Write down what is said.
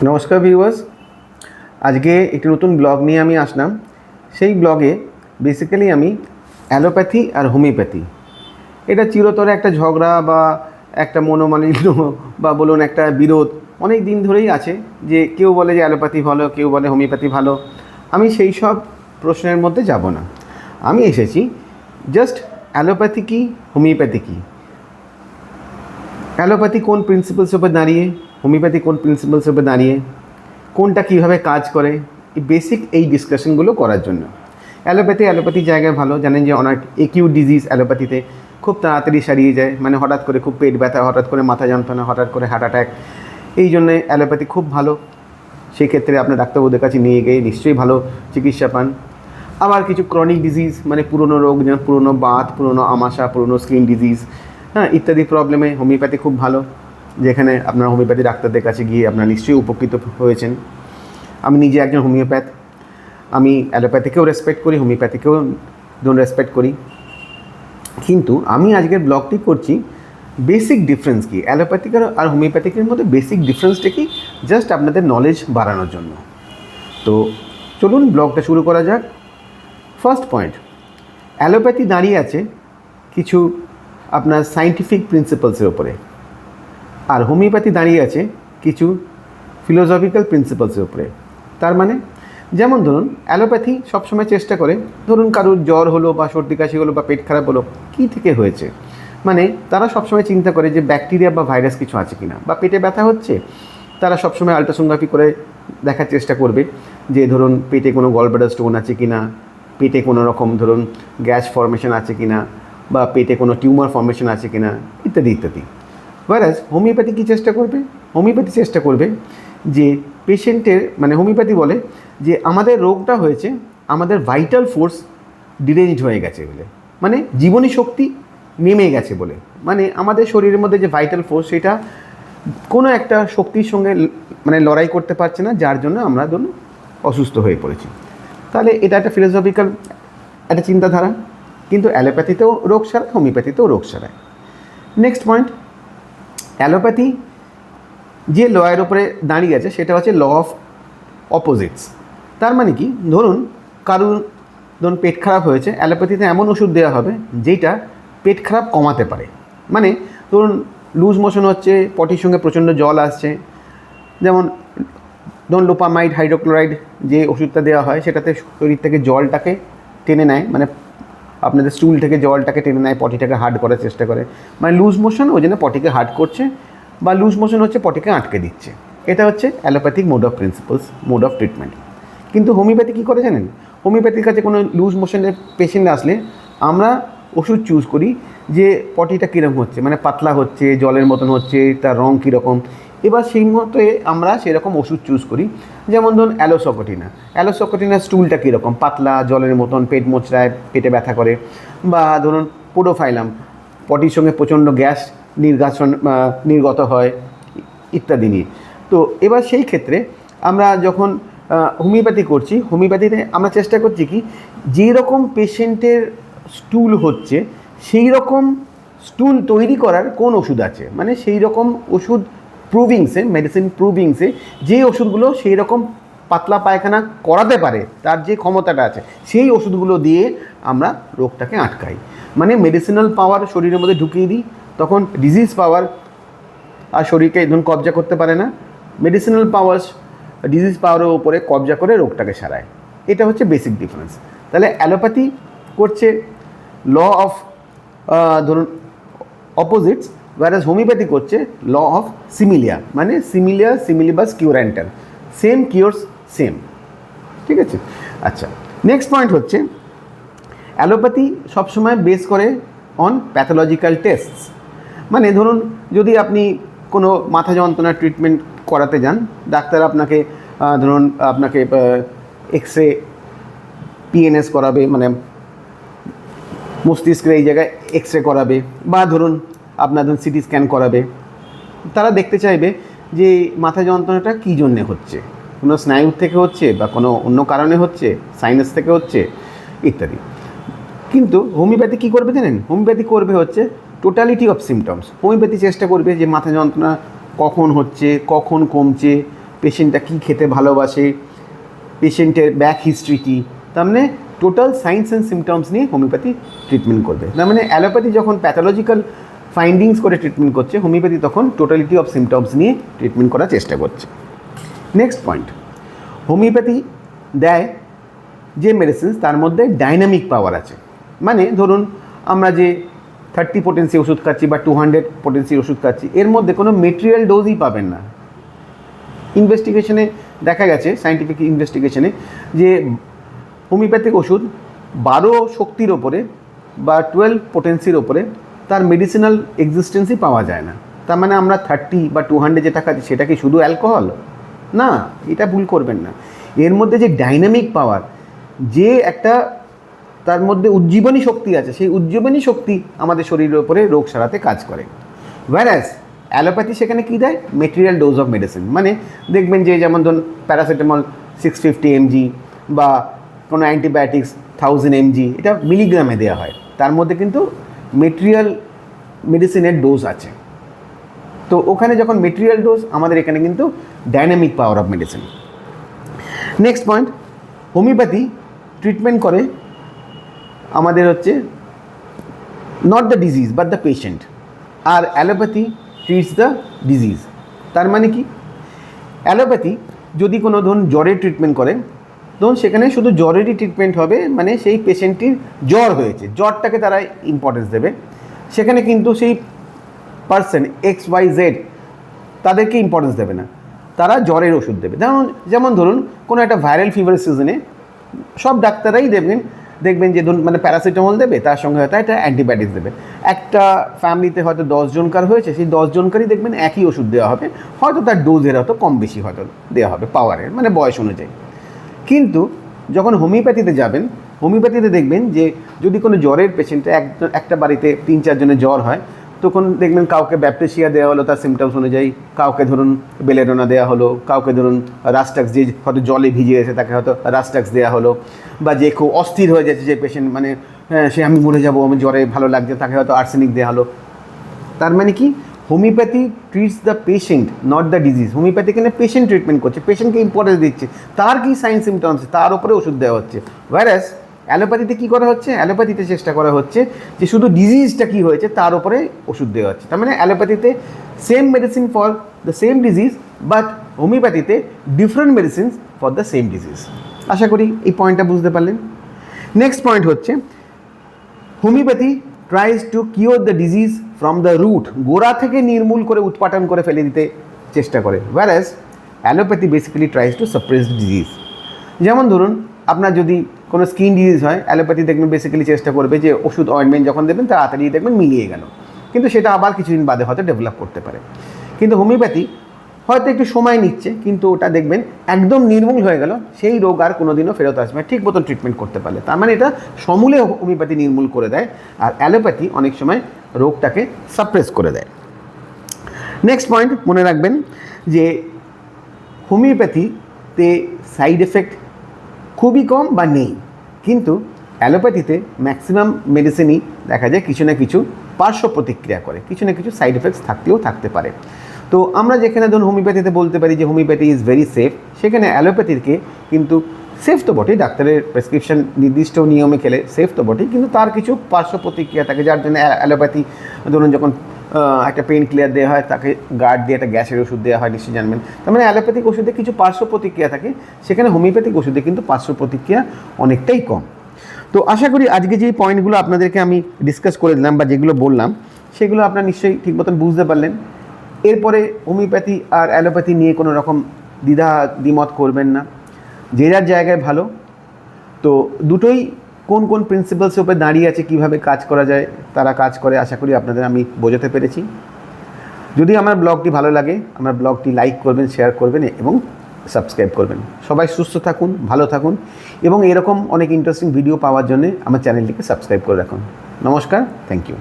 নমস্কার ভিউয়ার্স, আজকে একটি নতুন ব্লগ নিয়ে আমি আসলাম। সেই ব্লগে বেসিক্যালি আমি অ্যালোপ্যাথি আর হোমিওপ্যাথি, এটা চিরতরে একটা ঝগড়া বা একটা মনোমালিন্য বা বলুন একটা বিরোধ অনেক দিন ধরেই আছে, যে কেউ বলে যে অ্যালোপ্যাথি ভালো, কেউ বলে হোমিওপ্যাথি ভালো। আমি সেই সব প্রশ্নের মধ্যে যাব না। আমি এসেছি জাস্ট অ্যালোপ্যাথি কী, হোমিওপ্যাথি কী, অ্যালোপ্যাথি কোন প্রিন্সিপালস উপর দাঁড়িয়ে, হোমিওপ্যাথি কোন প্রিন্সিপালস উপর দাঁড়িয়ে, কোনটা কীভাবে কাজ করে, এই ডিসকাশনগুলো করার জন্য। অ্যালোপ্যাথি জায়গায় ভালো, জানেন যে অনেক একিউট ডিজিজ অ্যালোপ্যাথিতে খুব তাড়াতাড়ি সারিয়ে যায়, মানে হঠাৎ করে খুব পেট ব্যথা, হঠাৎ করে মাথা যন্ত্রণা, হঠাৎ করে হার্ট অ্যাটাক, এই জন্যে অ্যালোপ্যাথি খুব ভালো। সেই ক্ষেত্রে আপনার ডাক্তারবাবুদের কাছে নিয়ে গিয়ে নিশ্চয়ই ভালো চিকিৎসা পান। আবার কিছু ক্রনিক ডিজিজ, মানে পুরনো রোগ, যেমন পুরনো বাত, পুরনো আমাশা, পুরনো স্কিন ডিজিজ, ইত্যাদি প্রবলেমে হোমিওপ্যাথি খুব ভালো, যেখানে আপনার হোমিওপ্যাথি ডাক্তারদের কাছে গিয়ে আপনারা নিশ্চয়ই উপকৃত হয়েছেন। আমি নিজে একজন হোমিওপ্যাথ, আমি অ্যালোপ্যাথিকেও রেসপেক্ট করি, হোমিওপ্যাথিকেও রেসপেক্ট করি। কিন্তু আমি আজকের ব্লগটি করছি বেসিক ডিফারেন্স কী, অ্যালোপ্যাথিক আর হোমিওপ্যাথিকের মধ্যে বেসিক ডিফারেন্সটা কি, জাস্ট আপনাদের নলেজ বাড়ানোর জন্য। তো চলুন ব্লগটা শুরু করা যাক। ফার্স্ট পয়েন্ট, অ্যালোপ্যাথি দাঁড়িয়ে আছে কিছু আপনার সায়েন্টিফিক প্রিন্সিপালসের ওপরে, আর হোমিওপ্যাথি দাঁড়িয়ে আছে কিছু ফিলোসফিক্যাল প্রিন্সিপালসের উপরে। তার মানে যেমন ধরুন, অ্যালোপ্যাথি সবসময় চেষ্টা করে, ধরুন কারোর জ্বর হলো বা সর্দি কাশি হলো বা পেট খারাপ হলো, কী থেকে হয়েছে, মানে তারা সবসময় চিন্তা করে যে ব্যাকটেরিয়া বা ভাইরাস কিছু আছে কিনা, বা পেটে ব্যথা হচ্ছে, তারা সবসময় আল্ট্রাসোনোগ্রাফি করে দেখার চেষ্টা করবে যে ধরুন পেটে কোনো গলব্লাডার স্টোন আছে কিনা, পেটে কোনো রকম ধরুন গ্যাস ফর্মেশন আছে কিনা, বা পেটে কোনো টিউমার ফর্মেশন আছে কিনা, ইত্যাদি ইত্যাদি। ওয়ারাস হোমিওপ্যাথি কী চেষ্টা করবে, হোমিওপ্যাথি চেষ্টা করবে যে পেশেন্টের, মানে হোমিওপ্যাথি বলে যে আমাদের রোগটা হয়েছে আমাদের ভাইটাল ফোর্স ডিরেঞ্জড হয়ে গেছে বলে, মানে জীবনী শক্তি নেমে গেছে বলে, মানে আমাদের শরীরের মধ্যে যে ভাইটাল ফোর্স সেটা কোনো একটা শক্তির সঙ্গে মানে লড়াই করতে পারছে না, যার জন্য আমরা ধরুন অসুস্থ হয়ে পড়েছি। তাহলে এটা একটা ফিলোসফিক্যাল একটা চিন্তাধারা। কিন্তু অ্যালোপ্যাথিতেও রোগ সারায়, হোমিওপ্যাথিতেও রোগ সারায়। নেক্সট পয়েন্ট, অ্যালোপ্যাথি যে লয়ের উপরে দাঁড়িয়ে আছে সেটা হচ্ছে ল অফ অপোজিটস। তার মানে কি, ধরুন ধরুন পেট খারাপ হয়েছে, অ্যালোপ্যাথিতে এমন ওষুধ দেওয়া হবে যেটা পেট খারাপ কমাতে পারে। মানে ধরুন লুজ মোশন হচ্ছে, পটির সঙ্গে প্রচণ্ড জল আসছে, যেমন ধরুন লোপামাইড হাইড্রোক্লোরাইড যে ওষুধটা দেওয়া হয় সেটাতে শরীর থেকে জলটাকে টেনে নেয়, মানে আপনাদের স্টুল থেকে জলটাকে টেনে নেয়, পটিটাকে হার্ড করার চেষ্টা করে, মানে লুজ মোশন ওই জন্য পটিকে হার্ড করছে, বা লুজ মোশন হচ্ছে পটিকে আটকে দিচ্ছে। এটা হচ্ছে allopathic mode of principles, mode of treatment. কিন্তু হোমিওপ্যাথি কী করে জানেন, হোমিওপ্যাথির কাছে কোনো লুজ মোশনের পেশেন্ট আসলে আমরা ওষুধ চুজ করি যে পটিটা কীরকম হচ্ছে, মানে পাতলা হচ্ছে, জলের মতন হচ্ছে, তার রঙ কীরকম, এবার সেই মতো আমরা সেরকম ওষুধ চুজ করি। যেমন ধরুন অ্যালোসকটিনা স্টুলটা কীরকম, পাতলা, জলের মতন, পেট মোচড়ায়, পেটে ব্যথা করে। বা ধরুন পোডোফাইলাম, পটির সঙ্গে প্রচণ্ড গ্যাস নির্গত হয়, ইত্যাদি নিয়ে। তো এবার সেই ক্ষেত্রে আমরা যখন হোমিওপ্যাথি করছি, হোমিওপ্যাথিতে আমরা চেষ্টা করছি কি, যেই রকম পেশেন্টের স্টুল হচ্ছে সেই রকম স্টুল তৈরি করার কোন ওষুধ আছে, মানে সেই রকম ওষুধ প্রুভিংসে, মেডিসিন প্রুভিংসে যে ওষুধগুলো সেই রকম পাতলা পায়খানা করাতে পারে, তার যে ক্ষমতাটা আছে, সেই ওষুধগুলো দিয়ে আমরা রোগটাকে আটকাই। মানে মেডিসিনাল পাওয়ার শরীরের মধ্যে ঢুকিয়ে দিই, তখন ডিজিজ পাওয়ার আর শরীরকে ধরুন কবজা করতে পারে না, মেডিসিনাল পাওয়ার ডিজিজ পাওয়ারের উপরে কবজা করে রোগটাকে সারায়। এটা হচ্ছে বেসিক ডিফারেন্স। তাহলে অ্যালোপ্যাথি করছে ল অফ ধরুন অপোজিটস, whereas হোমিওপ্যাথি করছে ল অফ সিমিলিয়া, মানে সিমিলিবাস কিউরেন্টার, সেম কিওরস সেম। ঠিক আছে, আচ্ছা। নেক্সট পয়েন্ট হচ্ছে অ্যালোপ্যাথি সবসময় বেস করে অন প্যাথোলজিক্যাল টেস্টস। মানে ধরুন যদি আপনি কোনো মাথা যন্ত্রণার ট্রিটমেন্ট করাতে যান, ডাক্তার আপনাকে ধরুন আপনাকে এক্সরে পিএনএস করাবে, মানে মস্তিষ্কের এই জায়গায় এক্সরে করাবে, বা ধরুন আপনার ধরুন সিটি স্ক্যান করাবে। তারা দেখতে চাইবে যে মাথা যন্ত্রণাটা কী জন্যে হচ্ছে, কোনো স্নায়ুর থেকে হচ্ছে বা কোনো অন্য কারণে হচ্ছে, সাইনাস থেকে হচ্ছে, ইত্যাদি। কিন্তু হোমিওপ্যাথি কী করবে জানেন, হোমিওপ্যাথি করবে হচ্ছে টোটালিটি অফ সিমটমস। হোমিওপ্যাথি চেষ্টা করবে যে মাথা যন্ত্রণা কখন হচ্ছে, কখন কমছে, পেশেন্টটা কী খেতে ভালোবাসে, পেশেন্টের ব্যাক হিস্ট্রি কী, তার মানে টোটাল সাইন্স অ্যান্ড সিমটমস নিয়ে হোমিওপ্যাথি ট্রিটমেন্ট করবে। তার মানে অ্যালোপ্যাথি যখন প্যাথোলজিক্যাল ফাইন্ডিংস করে ট্রিটমেন্ট করছে, হোমিওপ্যাথি তখন টোটালিটি অফ সিমটমস নিয়ে ট্রিটমেন্ট করার চেষ্টা করছে। নেক্সট পয়েন্ট, হোমিওপ্যাথি দেয় যে মেডিসিনস তার মধ্যে ডাইনামিক পাওয়ার আছে। মানে ধরুন আমরা যে 30 পোটেন্সি ওষুধ খাচ্ছি বা 200 পোটেন্সি ওষুধ খাচ্ছি, এর মধ্যে কোনো মেটেরিয়াল ডোজই পাবেন না। ইনভেস্টিগেশনে দেখা গেছে, সায়েন্টিফিক ইনভেস্টিগেশনে, যে হোমিওপ্যাথিক ওষুধ 12 শক্তির ওপরে বা 12 পোটেন্সির ওপরে তার মেডিসিনাল এক্সিস্টেন্সই পাওয়া যায় না। তার মানে আমরা 30 বা 200 যেটা খাচ্ছি সেটা কি শুধু অ্যালকোহল? না, এটা ভুল করবেন না। এর মধ্যে যে ডাইনামিক পাওয়ার, যে একটা তার মধ্যে উজ্জীবনী শক্তি আছে, সেই উজ্জীবনী শক্তি আমাদের শরীরের উপরে রোগ সারাতে কাজ করে। ওয়্যারাস অ্যালোপ্যাথি সেখানে কী দেয়? Material dose of medicine. মানে দেখবেন যে যেমন ধরুন প্যারাসিটামল 650 mg বা কোনো অ্যান্টিবায়োটিক্স 1000 mg, এটা মিলিগ্রামে দেওয়া হয়, তার মধ্যে কিন্তু মেটেরিয়াল মেডিসিনের ডোজ আছে। তো ওখানে যখন মেটেরিয়াল ডোজ, আমাদের এখানে কিন্তু dynamic power of medicine. Next point, homeopathy treatment করে আমাদের হচ্ছে not the disease but the patient, আর অ্যালোপ্যাথি ট্রিটস দ্য ডিজিজ। তার মানে কি, অ্যালোপ্যাথি যদি কোনো ধরুন জ্বরের ট্রিটমেন্ট করে, ধরুন সেখানে শুধু জ্বরেরই ট্রিটমেন্ট হবে, মানে সেই পেশেন্টটির জ্বর হয়েছে, জ্বরটাকে তারা ইম্পর্টেন্স দেবে। সেখানে কিন্তু সেই পার্সন XYZ তাদেরকে ইম্পর্টেন্স দেবে না, তারা জ্বরের ওষুধ দেবে। যেমন ধরুন কোনো একটা ভাইরাল ফিভার সিজনে সব ডাক্তাররাই দেখবেন যে ধরুন মানে প্যারাসিটামল দেবে, তার সঙ্গে হয়তো একটা অ্যান্টিবায়োটিক্স দেবে। একটা ফ্যামিলিতে হয়তো 10 জনকার হয়েছে, সেই 10 জনকারই দেখবেন একই ওষুধ দেওয়া হবে, হয়তো তার ডোজের হয়তো কম বেশি হয়তো দেওয়া হবে পাওয়ারের, মানে বয়স অনুযায়ী। কিন্তু যখন হোমিওপ্যাথিতে যাবেন, হোমিওপ্যাথিতে দেখবেন যে যদি কোনো জ্বরের পেশেন্টে একটা বাড়িতে 3-4 জনের জ্বর হয়, তখন দেখবেন কাউকে ব্যাপটেশিয়া দেওয়া হলো তার সিমটমস অনুযায়ী, কাউকে ধরুন বেলেডোনা দেওয়া হলো, কাউকে ধরুন রাস্টাক্স, যে হয়তো জলে ভিজে গেছে তাকে হয়তো রাস্টাক্স দেওয়া হলো, বা যে খুব অস্থির হয়ে যাচ্ছে যে পেশেন্ট, মানে সে আমি মরে যাবো, আমি জ্বরে ভালো লাগছে, তাকে হয়তো আর্সেনিক দেওয়া হলো। তার মানে কি, homeopathy treats the patient not the disease. Homeopathy এখানে পেশেন্ট ট্রিটমেন্ট করছে, পেশেন্টকে ইম্পর্টেন্স দিচ্ছে, তার কী সাইন সিমটমস তার উপরে ওষুধ দেওয়া হচ্ছে। ওয়্যারাস অ্যালোপ্যাথিতে কী করা হচ্ছে? অ্যালোপ্যাথিতে চেষ্টা করা হচ্ছে যে শুধু ডিজিজটা কী হয়েছে তার উপরে ওষুধ দেওয়া হচ্ছে। তার মানে অ্যালোপ্যাথিতে same medicine for the same disease, but হোমিওপ্যাথিতে different medicines for the same disease. আশা করি এই পয়েন্টটা বুঝতে পারলেন। নেক্সট পয়েন্ট হচ্ছে, homeopathy tries to cure the disease from the root, গোড়া থেকে নির্মূল করে উৎপাটন করে ফেলে দিতে চেষ্টা করে। Whereas allopathy basically tries to suppress disease. যেমন ধরুন আপনার যদি কোনো স্কিন ডিজিজ হয়, অ্যালোপ্যাথি দেখবেন বেসিক্যালি চেষ্টা করবে যে ওষুধ অয়েন্টমেন্ট যখন দেবেন তাড়াতাড়ি দেখবেন মিলিয়ে গেল, কিন্তু সেটা আবার কিছুদিন বাদে হয়তো ডেভেলপ করতে পারে। কিন্তু হোমিওপ্যাথি হয়তো একটু সময় নিচ্ছে, কিন্তু ওটা দেখবেন একদম নির্মূল হয়ে গেল, সেই রোগ আর কোনোদিনও ফেরত আসবে ঠিক মতন ট্রিটমেন্ট করতে পারলে। তার মানে এটা সমূলে হোমিওপ্যাথি নির্মূল করে দেয়, আর অ্যালোপ্যাথি অনেক সময় রোগটাকে সাপ্রেস করে দেয়। নেক্সট পয়েন্ট মনে রাখবেন যে হোমিওপ্যাথিতে সাইড এফেক্ট খুবই কম বা নেই, কিন্তু অ্যালোপ্যাথিতে ম্যাক্সিমাম মেডিসিনই দেখা যায় কিছু না কিছু পার্শ্ব প্রতিক্রিয়া করে, কিছু না কিছু সাইড এফেক্টস থাকতে পারে। তো আমরা যেখানে ধরুন হোমিওপ্যাথিতে বলতে পারি যে হোমিওপ্যাথি ইজ ভেরি সেফ, সেখানে অ্যালোপ্যাথিকে কিন্তু সেফ তো বটেই, ডাক্তারের প্রেসক্রিপশন নির্দিষ্ট নিয়মে খেলে সেফ তো বটেই, কিন্তু তার কিছু পার্শ্ব প্রতিক্রিয়া থাকে, যার জন্য অ্যালোপ্যাথি ধরুন যখন একটা পেইন ক্লিয়ার দেওয়া হয় তাকে গার্ড দিয়ে একটা গ্যাসের ওষুধ দেওয়া হয়, নিশ্চয়ই জানবেন। তার মানে অ্যালোপ্যাথিক ওষুধে কিছু পার্শ্ব প্রতিক্রিয়া থাকে, সেখানে হোমিওপ্যাথিক ওষুধে কিন্তু পার্শ্ব প্রতিক্রিয়া অনেকটাই কম। তো আশা করি আজকে যে পয়েন্টগুলো আপনাদেরকে আমি ডিসকাস করে দিলাম বা যেগুলো বললাম, সেগুলো আপনারা নিশ্চয়ই ঠিক মতন বুঝতে পারলেন। এরপরে হোমিওপ্যাথি আর অ্যালোপ্যাথি নিয়ে কোনো রকম দ্বিমত করবেন না, যে যার জায়গায় ভালো। তো দুটোই কোন কোন প্রিন্সিপালসের উপরে দাঁড়িয়ে আছে, কীভাবে কাজ করা যায়, তারা কাজ করে, আশা করি আপনাদের আমি বোঝাতে পেরেছি। যদি আমার ব্লগটি ভালো লাগে, আমার ব্লগটি লাইক করবেন, শেয়ার করবেন এবং সাবস্ক্রাইব করবেন। সবাই সুস্থ থাকুন, ভালো থাকুন, এবং এরকম অনেক ইন্টারেস্টিং ভিডিও পাওয়ার জন্য আমার চ্যানেলটিকে সাবস্ক্রাইব করে রাখুন। নমস্কার, থ্যাংক ইউ।